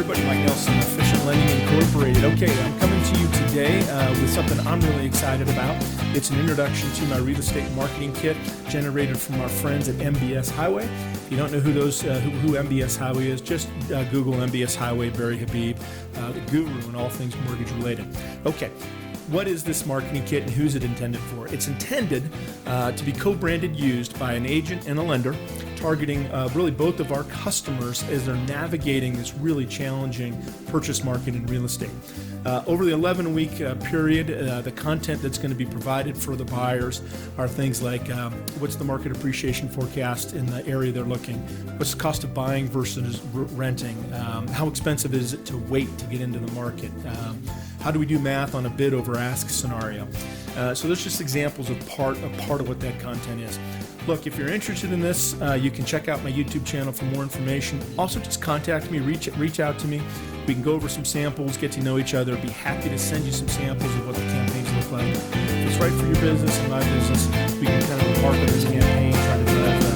everybody, Mike Nelson, Efficient Lending Incorporated. Okay, I'm coming to you today with something I'm really excited about. It's an introduction to my real estate marketing kit generated from our friends at MBS Highway. If you don't know who MBS Highway is, just Google MBS Highway, Barry Habib, the guru in all things mortgage related. Okay. What is this marketing kit and who's it intended for? It's intended to be co-branded, used by an agent and a lender, targeting really both of our customers as they're navigating this really challenging purchase market in real estate. Over the 11-week period, the content that's going to be provided for the buyers are things like what's the market appreciation forecast in the area they're looking, what's the cost of buying versus renting, how expensive is it to wait to get into the market, how do we do math on a bid over ask scenario. So there's just examples of part of what that content is. Look, if you're interested in this, you can check out my YouTube channel for more information. Also, just contact me, reach out to me. We can go over some samples, get to know each other. Be happy to send you some samples of what the campaigns look like. If it's right for your business and my business, we can kind of market this campaign, try to drive